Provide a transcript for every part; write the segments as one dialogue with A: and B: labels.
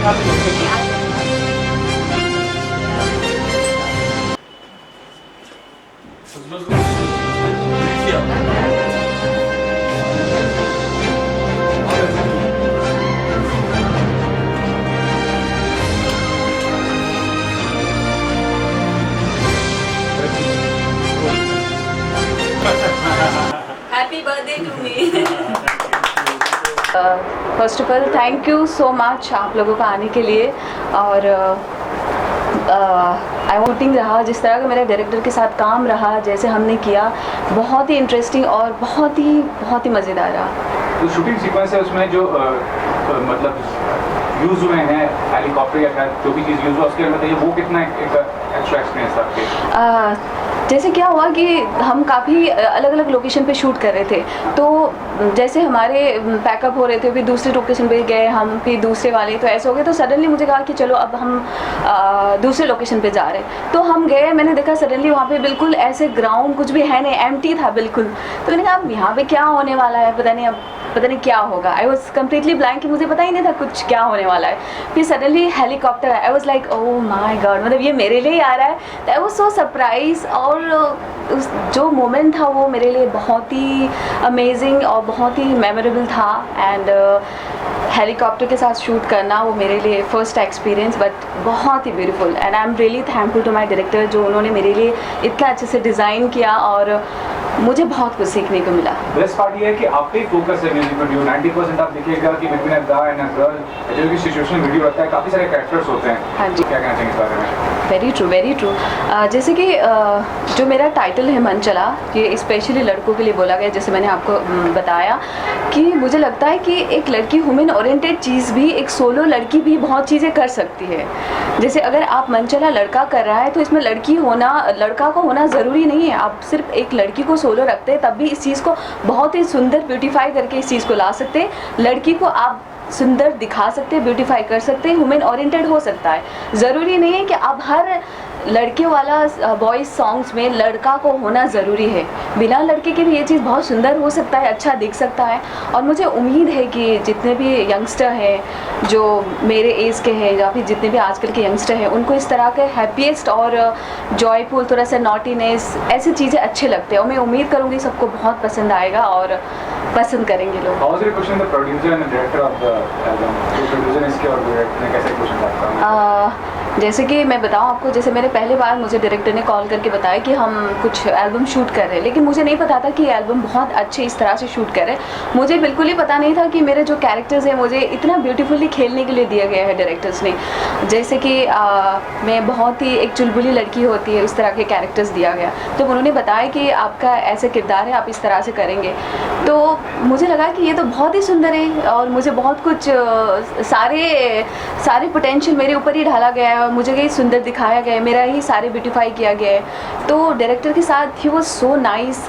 A: Happy birthday to me.
B: First of all thank you so much आप लोगों का आने के लिए। और आई वोटिंग रहा जिस तरह का मेरे डायरेक्टर के साथ काम रहा, जैसे हमने किया, बहुत ही इंटरेस्टिंग और बहुत ही मज़ेदार रहा।
C: तो शूटिंग सीक्वेंस है उसमें जो मतलब यूज़ हुए हैं हेलीकॉप्टर या जो भी चीज़ यूज़ हुआ उसके अंदर बताइए, वो कितना एक एक्स्ट्रा एक्सपीरियंस था आपके?
B: जैसे क्या हुआ कि हम काफ़ी अलग अलग लोकेशन पे शूट कर रहे थे, तो जैसे हमारे पैकअप हो रहे थे, फिर दूसरे लोकेशन पे गए हम, फिर दूसरे वाले, तो ऐसे हो गया। तो सडनली मुझे कहा कि चलो अब हम दूसरे लोकेशन पे जा रहे हैं। तो हम गए, मैंने देखा सडनली वहाँ पे बिल्कुल ऐसे ग्राउंड कुछ भी है नहीं, एम्प्टी था बिल्कुल। तो मैंने कहा अब यहाँ पे क्या होने वाला है, पता नहीं क्या होगा। आई वॉज कम्प्लीटली ब्लैंक कि मुझे पता ही नहीं था कुछ क्या होने वाला है। फिर suddenly helicopter, I was like oh my God, मतलब ये मेरे लिए ही आ रहा है। I was so surprise. और उस जो मोमेंट था वो मेरे लिए बहुत ही अमेजिंग और बहुत ही मेमोरेबल था। एंड हेलीकॉप्टर के साथ शूट करना वो मेरे लिए फर्स्ट एक्सपीरियंस, बट बहुत ही beautiful. And I am really thankful to my director, जो उन्होंने मेरे लिए इतना अच्छे से डिज़ाइन किया और मुझे बहुत कुछ सीखने को मिला।
C: बेस्ट पार्ट ये है कि आप पे फोकस है म्यूजिक वीडियो। 90% आप देखिएगा कि between a guy and a girl जो भी सिचुएशनल वीडियो रहता है, काफ़ी सारे कैरेक्टर्स होते हैं।
B: हाँ जी,
C: क्या कहना चाहेंगे इस बारे में?
B: Very true, very true. जैसे कि जो मेरा टाइटल है मन चला, ये स्पेशली लड़कों के लिए बोला गया। जैसे मैंने आपको बताया कि मुझे लगता है कि एक लड़की वुमेन ओरिएंटेड चीज़ भी, एक सोलो लड़की भी बहुत चीज़ें कर सकती है। जैसे अगर आप मन चला लड़का कर रहा है तो इसमें लड़का को होना ज़रूरी नहीं है। आप सिर्फ एक लड़की को सोलो रखते हैं तब भी इस चीज़ को बहुत ही सुंदर ब्यूटीफाई करके इस चीज़ को ला सकते हैं। लड़की को आप सुंदर दिखा सकते हैं, ब्यूटीफाई कर सकते हैं, वुमेन ओरिएंटेड हो सकता है। ज़रूरी नहीं है कि आप हर लड़के वाला बॉयज़ सॉन्ग्स में लड़का को होना ज़रूरी है। बिना लड़के के भी ये चीज़ बहुत सुंदर हो सकता है, अच्छा दिख सकता है। और मुझे उम्मीद है कि जितने भी यंगस्टर हैं जो मेरे एज के हैं या फिर जितने भी आजकल के यंगस्टर हैं, उनको इस तरह के हैप्पीएस्ट और जॉयफुल, थोड़ा सा नॉटीनेस, ऐसी चीज़ें अच्छे लगते हैं। और मैं उम्मीद करूँगी सबको बहुत पसंद आएगा और पसंद करेंगे लोग। जैसे कि मैं बताऊं आपको, जैसे मेरे पहले बार मुझे डायरेक्टर ने कॉल करके बताया कि हम कुछ एल्बम शूट कर रहे हैं, लेकिन मुझे नहीं पता था कि ये एल्बम बहुत अच्छे इस तरह से शूट कर रहे हैं। मुझे बिल्कुल ही पता नहीं था कि मेरे जो कैरेक्टर्स हैं मुझे इतना ब्यूटीफुली खेलने के लिए दिया गया है डायरेक्टर्स ने। जैसे कि मैं बहुत ही एक चुलबुली लड़की होती है, उस तरह के कैरेक्टर्स दिया गया। जब उन्होंने बताया कि आपका ऐसे किरदार है, आप इस तरह से करेंगे, तो मुझे लगा कि ये तो बहुत ही सुंदर है और मुझे बहुत कुछ सारे पोटेंशियल मेरे ऊपर ही ढाला गया है और मुझे ही सुंदर दिखाया गया है, मेरा ही सारे ब्यूटीफाई किया गया है। तो डायरेक्टर के साथ ही वो सो नाइस।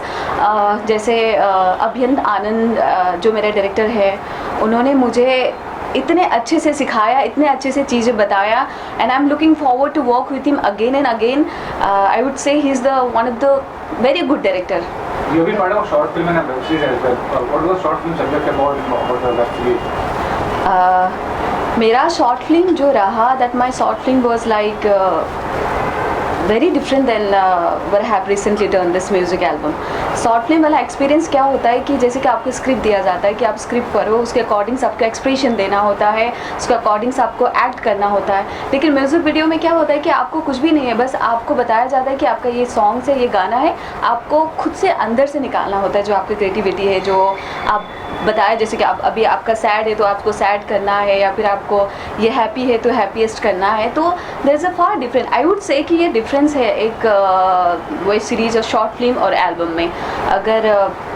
B: जैसे अभियंत आनंद जो मेरे डायरेक्टर है, उन्होंने मुझे इतने अच्छे से सिखाया, इतने अच्छे से चीज़ें बताया। And I am looking forward to work with him again and again. I would say he is the one of the very good director.
C: You have been part of short film and a web series as well. What was the short film subject about the web series?
B: मेरा short film जो रहा, that my short film was like very different than we have recently done this music album. Short film वाला experience क्या होता है कि जैसे कि आपको स्क्रिप्ट दिया जाता है कि आप स्क्रिप्ट पढ़ो, उसके अकॉर्डिंग आपको एक्सप्रेशन देना होता है, उसके अकॉर्डिंग आपको एक्ट करना होता है। लेकिन म्यूज़िक वीडियो में क्या होता है कि आपको कुछ भी नहीं है, बस आपको बताया जाता है कि आपका ये सॉन्ग है, ये गाना है, आपको खुद से अंदर से निकालना होता है जो आपकी क्रिएटिविटी है, जो आप बताया। जैसे कि आप अभी आपका सैड है तो आपको सैड करना है, या फिर आपको ये हैप्पी है तो हैप्पीएस्ट करना है। तो there is a far different, I would say कि ये डिफरेंस है एक वेब सीरीज और शॉर्ट फिल्म और एल्बम में। अगर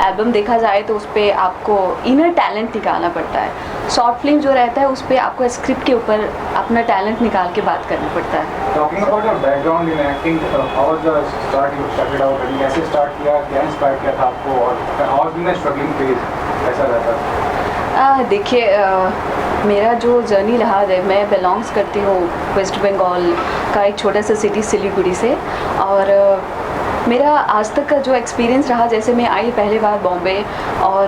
B: एल्बम देखा जाए तो उस पर आपको इनर टैलेंट निकालना पड़ता है। शॉर्ट फिल्म जो रहता है उस पर आपको स्क्रिप्ट के ऊपर अपना टैलेंट निकाल के बात करना पड़ता है।
C: Talking about your background in acting, how was the start you started out? कैसे स्टार्ट किया, क्या इंस्पायर किया था आपको, और how was the struggling phase कैसा रहता?
B: देखिए, मेरा जो जर्नी रहा है, मैं बिलोंग्स करती हूँ वेस्ट बंगाल का एक छोटा सा सिटी सिलीगुड़ी से। और मेरा आज तक का जो एक्सपीरियंस रहा, जैसे मैं आई पहली बार बॉम्बे, और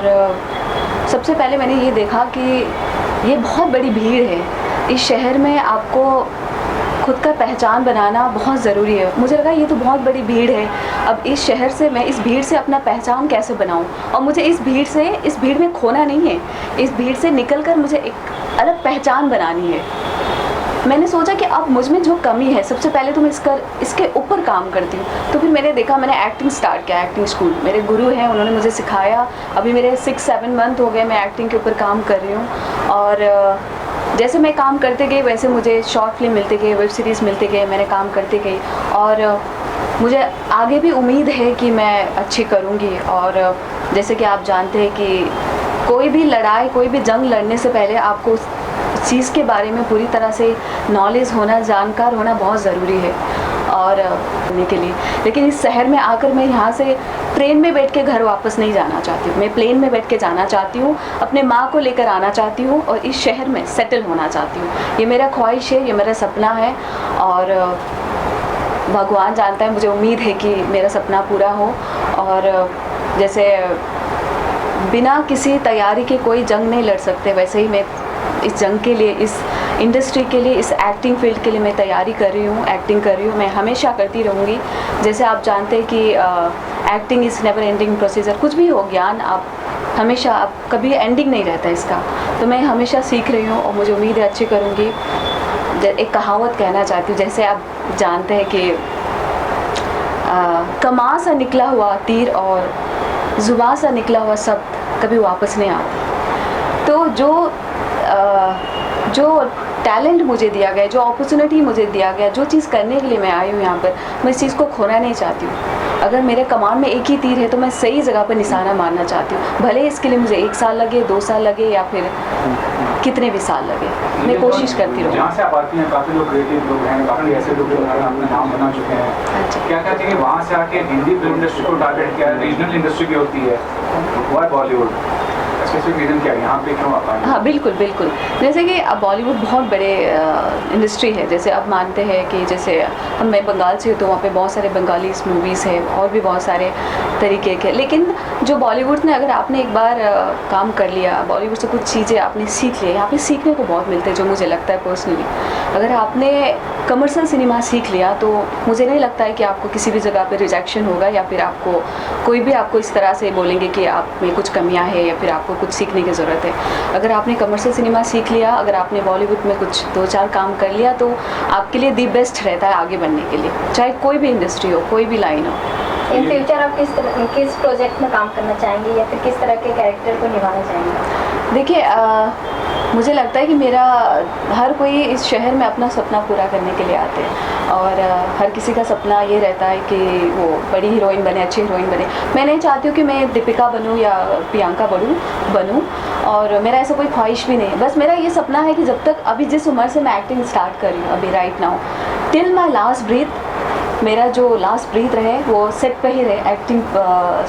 B: सबसे पहले मैंने ये देखा कि ये बहुत बड़ी भीड़ है, इस शहर में आपको खुद का पहचान बनाना बहुत ज़रूरी है। मुझे लगा ये तो बहुत बड़ी भीड़ है, अब इस शहर से मैं इस भीड़ से अपना पहचान कैसे बनाऊं, और मुझे इस भीड़ में खोना नहीं है, इस भीड़ से निकल कर मुझे एक अलग पहचान बनानी है। मैंने सोचा कि अब मुझ में जो कमी है सबसे पहले तो मैं इसके ऊपर काम करती हूँ। तो फिर मैंने देखा, मैंने एक्टिंग स्टार्ट किया, एक्टिंग स्कूल। मेरे गुरु हैं, उन्होंने मुझे सिखाया। अभी मेरे 6-7 मंथ हो गए मैं एक्टिंग के ऊपर काम कर रही हूँ। और जैसे मैं काम करते गई वैसे मुझे शॉर्ट फिल्म मिलते गए, वेब सीरीज़ मिलते गए, मैंने काम करते गई और मुझे आगे भी उम्मीद है कि मैं अच्छी करूँगी। और जैसे कि आप जानते हैं कि कोई भी लड़ाई, कोई भी जंग लड़ने से पहले आपको उस चीज़ के बारे में पूरी तरह से नॉलेज होना, जानकार होना बहुत ज़रूरी है और करने के लिए। लेकिन इस शहर में आकर मैं यहाँ से ट्रेन में बैठ के घर वापस नहीं जाना चाहती हूँ, मैं प्लेन में बैठ के जाना चाहती हूँ, अपने माँ को लेकर आना चाहती हूँ और इस शहर में सेटल होना चाहती हूँ। ये मेरा ख्वाहिश है, ये मेरा सपना है और भगवान जानता है, मुझे उम्मीद है कि मेरा सपना पूरा हो। और जैसे बिना किसी तैयारी के कोई जंग नहीं लड़ सकते, वैसे ही मैं इस जंग के लिए, इस इंडस्ट्री के लिए, इस एक्टिंग फील्ड के लिए मैं तैयारी कर रही हूँ, एक्टिंग कर रही हूँ। मैं हमेशा करती रहूँगी। जैसे आप जानते हैं कि acting is never ending procedure. कुछ भी हो ज्ञान, आप हमेशा, आप कभी एंडिंग नहीं रहता इसका। तो मैं हमेशा सीख रही हूँ और मुझे उम्मीद है अच्छी करूँगी। एक कहावत कहना चाहती हूँ, जैसे आप जानते हैं कि कमां से निकला हुआ तीर और ज़ुबान से निकला हुआ शब्द कभी वापस नहीं आता। तो जो टैलेंट मुझे दिया गया, जो अपॉर्चुनिटी मुझे दिया गया, जो चीज़ करने के लिए मैं आई हूँ यहाँ पर, मैं इस चीज़ को खोना नहीं चाहती हूँ। अगर मेरे कमान में एक ही तीर है तो मैं सही जगह पर निशाना मारना चाहती हूँ। भले इसके लिए मुझे 1 साल लगे, 2 साल लगे या फिर कितने भी साल लगे, मैं कोशिश करती रहूँ।
C: जहाँ से आप आती हैं काफ़ी लोग क्रिएटिव लोग हैं, काफ़ी ऐसे लोग हैं अपना नाम बना चुके हैं। क्या कहते हैं कि वहाँ से आके हिंदी फिल्म इंडस्ट्री को टारगेट किया, रीजनल इंडस्ट्री की होती है, वाई बॉलीवुड? स्पेसिफिक रीज़न क्या है, यहाँ पे क्यों आता है?
B: हाँ बिल्कुल बिल्कुल। जैसे कि अब बॉलीवुड बहुत बड़े इंडस्ट्री है। जैसे अब मानते हैं कि जैसे मैं बंगाल से हूँ तो वहाँ पे बहुत सारे बंगाली मूवीज़ है और भी बहुत सारे तरीके के। लेकिन जो बॉलीवुड ने, अगर आपने एक बार काम कर लिया, बॉलीवुड से कुछ चीज़ें आपने सीख लिया, यहाँ पे सीखने को बहुत मिलते हैं, जो मुझे लगता है पर्सनली। अगर आपने कमर्शियल सिनेमा सीख लिया तो मुझे नहीं लगता है कि आपको किसी भी जगह पे रिजेक्शन होगा या फिर आपको कोई भी आपको इस तरह से बोलेंगे कि आप में कुछ कमियां है या फिर आपको कुछ सीखने की ज़रूरत है। अगर आपने कमर्शियल सिनेमा सीख लिया, अगर आपने बॉलीवुड में कुछ 2-4 काम कर लिया तो आपके लिए दी बेस्ट रहता है आगे बढ़ने के लिए, चाहे कोई भी इंडस्ट्री हो, कोई भी लाइन हो।
A: इन फ्यूचर आप किस प्रोजेक्ट में काम करना चाहेंगे या फिर किस तरह के कैरेक्टर को निभाना चाहेंगे?
B: देखिए, मुझे लगता है कि मेरा हर कोई इस शहर में अपना सपना पूरा करने के लिए आते हैं और हर किसी का सपना ये रहता है कि वो बड़ी हीरोइन बने, अच्छी हीरोइन बने। मैं नहीं चाहती हूँ कि मैं दीपिका बनूँ या प्रियंका बनूँ और मेरा ऐसा कोई ख्वाहिश भी नहीं। बस मेरा ये सपना है कि जब तक, अभी जिस उम्र से मैं एक्टिंग स्टार्ट कर रही हूँ अभी right now, till my last breath, मेरा जो लास्ट ब्रीथ रहे वो सेट पे ही रहे, एक्टिंग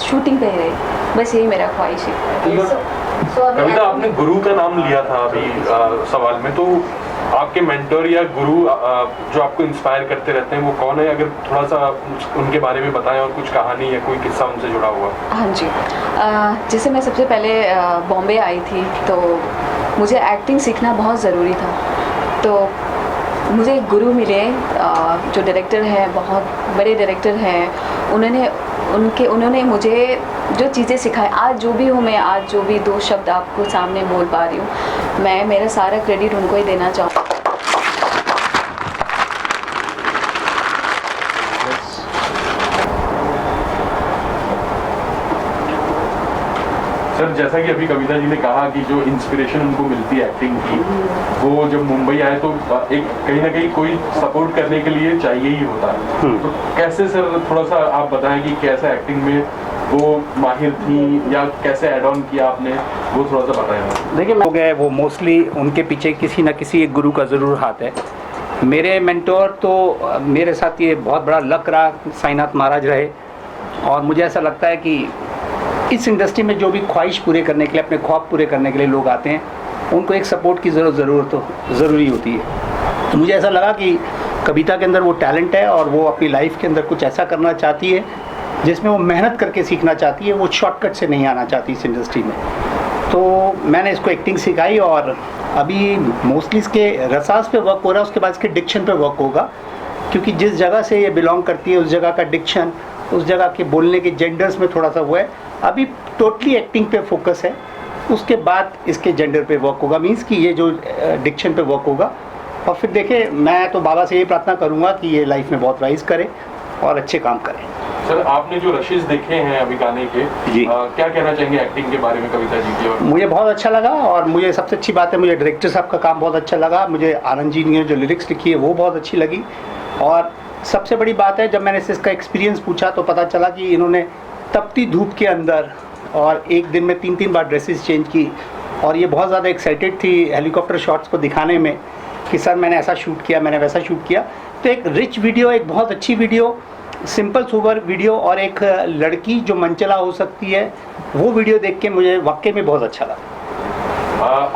B: शूटिंग पे ही रहे। बस यही मेरा ख्वाहिश है।
D: कविता, आपने गुरु का नाम लिया था अभी सवाल में, तो आपके मेंटर या गुरु जो आपको इंस्पायर करते रहते हैं वो कौन है? अगर थोड़ा सा उनके बारे में बताएं और कुछ कहानी या कोई किस्सा उनसे जुड़ा हुआ।
B: हाँ जी, जैसे मैं सबसे पहले बॉम्बे आई थी तो मुझे एक्टिंग सीखना बहुत ज़रूरी था। तो मुझे एक गुरु मिले जो डायरेक्टर हैं, बहुत बड़े डायरेक्टर हैं। उन्होंने मुझे जो चीज़ें सिखाई, आज जो भी हूँ मैं, आज जो भी 2 शब्द आपको सामने बोल पा रही हूँ, मैं मेरा सारा क्रेडिट उनको ही देना चाहूँ।
D: सर, जैसा कि अभी कविता जी ने कहा कि जो इंस्पिरेशन उनको मिलती है एक्टिंग की, वो जब मुंबई आए तो एक कहीं ना कहीं कोई सपोर्ट करने के लिए चाहिए ही होता है। तो कैसे सर, थोड़ा सा आप बताएं कि कैसे एक्टिंग में वो माहिर थी या कैसे ऐड ऑन किया आपने, वो थोड़ा सा बताएं।
E: देखिए, लोग हैं वो मोस्टली उनके पीछे किसी न किसी एक गुरु का ज़रूर हाथ है। मेरे मेंटोर तो मेरे साथ ये बहुत बड़ा लक रहा, साईनाथ महाराज रहे। और मुझे ऐसा लगता है कि इस इंडस्ट्री में जो भी ख्वाहिश पूरे करने के लिए, अपने ख्वाब पूरे करने के लिए लोग आते हैं, उनको एक सपोर्ट की ज़रूरी होती है। तो मुझे ऐसा लगा कि कविता के अंदर वो टैलेंट है और वो अपनी लाइफ के अंदर कुछ ऐसा करना चाहती है जिसमें वो मेहनत करके सीखना चाहती है, वो शॉर्टकट से नहीं आना चाहती इस इंडस्ट्री में। तो मैंने इसको एक्टिंग सिखाई और अभी मोस्टली इसके रसास पे वर्क हो रहा है, उसके बाद इसके डिक्शन पे वर्क होगा, क्योंकि जिस जगह से ये बिलोंग करती है उस जगह का डिक्शन, उस जगह के बोलने के जेंडर्स में थोड़ा सा वो है। अभी टोटली एक्टिंग पे फोकस है, उसके बाद इसके जेंडर पे वर्क होगा, मीन्स कि ये जो डिक्शन पे वर्क होगा। और फिर देखिए, मैं तो बाबा से यही प्रार्थना करूँगा कि ये लाइफ में बहुत राइज करे और अच्छे काम करें।
D: सर, आपने जो रशेस देखे हैं अभी गाने के,
E: जी,
D: क्या कहना चाहेंगे एक्टिंग के बारे में कविता जी की? और
E: मुझे बहुत अच्छा लगा, और मुझे सबसे अच्छी बात है, मुझे डायरेक्टर साहब का काम बहुत अच्छा लगा, मुझे आनंद जी ने जो लिरिक्स लिखी है वो बहुत अच्छी लगी। और सबसे बड़ी बात है, जब मैंने इसका एक्सपीरियंस पूछा तो पता चला कि इन्होंने तपती धूप के अंदर और एक दिन में 3-3 बार ड्रेसेस चेंज की, और ये बहुत ज़्यादा एक्साइटेड थी हेलीकॉप्टर शॉट्स को दिखाने में कि सर मैंने ऐसा शूट किया, मैंने वैसा शूट किया। तो एक रिच वीडियो, एक बहुत अच्छी वीडियो, सिंपल सोबर वीडियो, और एक लड़की जो मनचला हो सकती है वो वीडियो देख के मुझे वाकई में बहुत अच्छा लगा।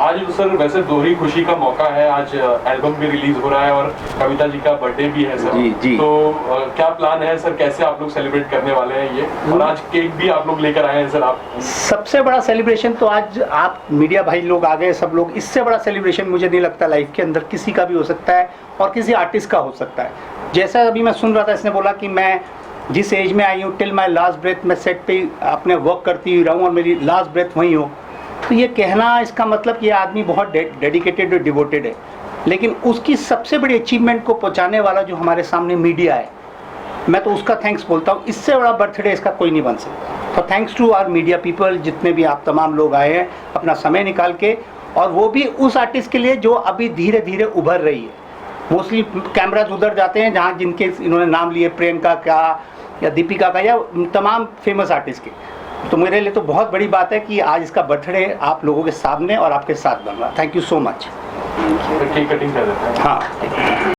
D: आज सर वैसे दोहरी खुशी का मौका है, आज एल्बम भी रिलीज हो रहा है और कविता जी का बर्थडे भी है सर।
E: जी, जी।
D: तो क्या प्लान है सर, कैसे आप लोग सेलिब्रेट करने वाले हैं ये? और आज केक भी आप लोग लेकर आए हैं सर। आप
E: सबसे बड़ा सेलिब्रेशन तो आज आप मीडिया भाई लोग आ गए, सब लोग, इससे बड़ा सेलिब्रेशन मुझे नहीं लगता लाइफ के अंदर किसी का भी हो सकता है, और किसी आर्टिस्ट का हो सकता है। जैसा अभी मैं सुन रहा था, इसने बोला कि मैं जिस एज में आई हूँ टिल माई लास्ट ब्रेथ मैं सेट पे अपने वर्क करती रहूँ और मेरी लास्ट ब्रेथ वहीं हो, तो ये कहना, इसका मतलब कि ये आदमी बहुत डेडिकेटेड और डिवोटेड है। लेकिन उसकी सबसे बड़ी अचीवमेंट को पहुंचाने वाला जो हमारे सामने मीडिया है, मैं तो उसका थैंक्स बोलता हूँ। इससे बड़ा बर्थडे इसका कोई नहीं बन सकता। तो thanks to our media people, जितने भी आप तमाम लोग आए हैं अपना समय निकाल के, और वो भी उस आर्टिस्ट के लिए जो अभी धीरे धीरे उभर रही है। मोस्टली कैमराज उधर जाते हैं जहाँ जिनके इन्होंने नाम लिए, प्रियंका का या दीपिका का या तमाम फेमस आर्टिस्ट के। तो मेरे लिए तो बहुत बड़ी बात है कि आज इसका बर्थडे आप लोगों के सामने और आपके साथ बन रहा। Thank you so much.
D: Cake cutting कर देते हैं।
E: हाँ।